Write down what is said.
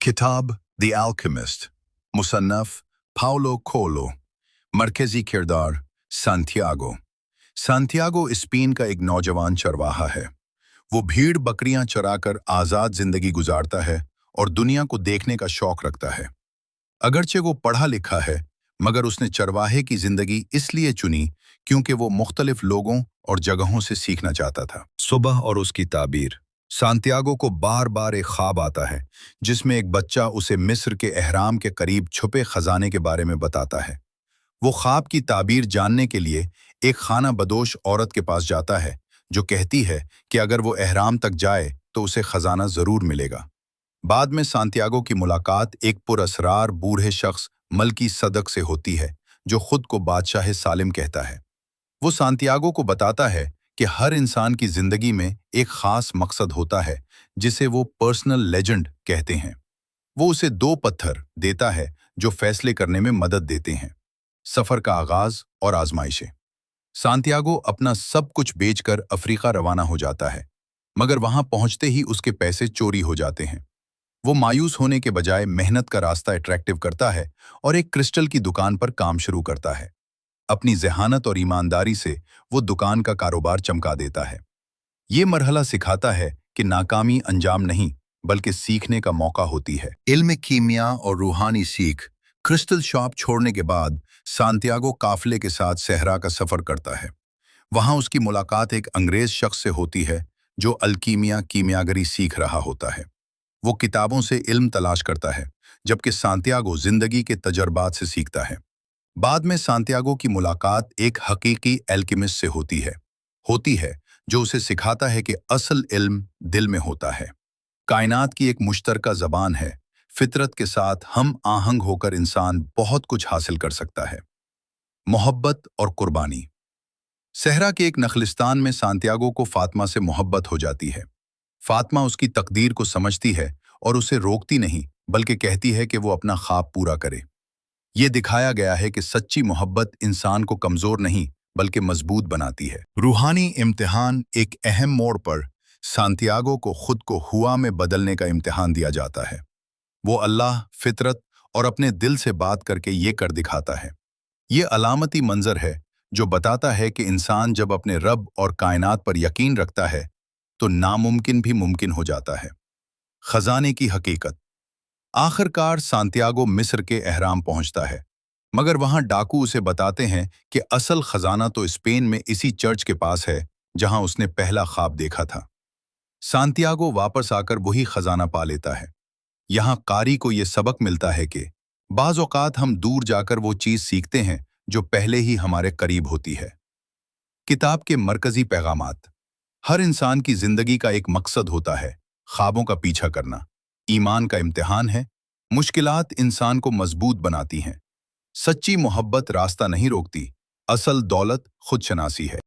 किताब the alchemist, मुसन्नफ Paulo Coelho. मरकजी किरदार सांतियागो। सांतियागो स्पेन का एक नौजवान चरवाहा है। वो भीड़ बकरियां चराकर आज़ाद जिंदगी गुजारता है और दुनिया को देखने का शौक रखता है। अगरचे वो पढ़ा लिखा है, मगर उसने चरवाहे की जिंदगी इसलिए चुनी क्योंकि वो मुख्तलिफ लोगों और जगहों से सीखना चाहता था। सुबह और उसकी ताबीर। सांतियागो को बार बार एक ख्वाब आता है जिसमें एक बच्चा उसे मिस्र के एहराम के करीब छुपे खजाने के बारे में बताता है। वो ख्वाब की ताबीर जानने के लिए एक खाना बदोश औरत के पास जाता है जो कहती है कि अगर वो एहराम तक जाए तो उसे खजाना जरूर मिलेगा। बाद में सांतियागो की मुलाकात एक पुरअसरार बूढ़े शख्स मलकी सदक से होती है जो खुद को बादशाह सालिम कहता है। वो सांतियागो को बताता है कि हर इंसान की जिंदगी में एक खास मकसद होता है जिसे वो पर्सनल लेजेंड कहते हैं। वो उसे 2 पत्थर देता है जो फैसले करने में मदद देते हैं। सफर का आगाज और आजमाइशें। सांतियागो अपना सब कुछ बेचकर अफ्रीका रवाना हो जाता है, मगर वहां पहुंचते ही उसके पैसे चोरी हो जाते हैं। वो मायूस होने के बजाय मेहनत का रास्ता अट्रैक्टिव करता है और एक क्रिस्टल की दुकान पर काम शुरू करता है। अपनी ज़हानत और ईमानदारी से वो दुकान का कारोबार चमका देता है। ये मरहला सिखाता है कि नाकामी अंजाम नहीं बल्कि सीखने का मौका होती है। इल्म कीमिया और रूहानी सीख। क्रिस्टल शॉप छोड़ने के बाद सांतियागो काफिले के साथ सहरा का सफर करता है। वहां उसकी मुलाकात एक अंग्रेज शख्स से होती है जो अलकीमिया कीमियागरी सीख रहा होता है। वो किताबों से इल्म तलाश करता है, जबकि सांतियागो जिंदगी के तजर्बात से सीखता है। बाद में सांतियागो की मुलाकात एक हकीकी एल्केमिस्ट से होती है जो उसे सिखाता है कि असल इल्म दिल में होता है। कायनात की एक मुश्तरका ज़बान है। फितरत के साथ हम आहंग होकर इंसान बहुत कुछ हासिल कर सकता है। मोहब्बत और कुर्बानी। सहरा के एक नखलिस्तान में सांतियागो को फातिमा से मोहब्बत हो जाती है। फातिमा उसकी तकदीर को समझती है और उसे रोकती नहीं बल्कि कहती है कि वो अपना ख्वाब पूरा करे। ये दिखाया गया है कि सच्ची मोहब्बत इंसान को कमजोर नहीं बल्कि मजबूत बनाती है। रूहानी इम्तिहान। एक अहम मोड़ पर सांतियागो को खुद को हुआ में बदलने का इम्तिहान दिया जाता है। वो अल्लाह, फितरत और अपने दिल से बात करके ये कर दिखाता है। ये अलामती मंजर है जो बताता है कि इंसान जब अपने रब और कायनात पर यकीन रखता है तो नामुमकिन भी मुमकिन हो जाता है। खजाने की हकीकत। आखिरकार सांतियागो मिस्र के एहराम पहुंचता है, मगर वहां डाकू उसे बताते हैं कि असल खजाना तो स्पेन में इसी चर्च के पास है जहां उसने पहला ख्वाब देखा था। सांतियागो वापस आकर वही खजाना पा लेता है। यहां कारी को यह सबक मिलता है कि बाज़ औक़ात हम दूर जाकर वो चीज़ सीखते हैं जो पहले ही हमारे करीब होती है। किताब के मरकजी पैगामात। हर इंसान की जिंदगी का एक मकसद होता है। ख्वाबों का पीछा करना ईमान का इम्तिहान है। मुश्किलात इंसान को मजबूत बनाती हैं। सच्ची मोहब्बत रास्ता नहीं रोकती, असल दौलत खुद शनासी है।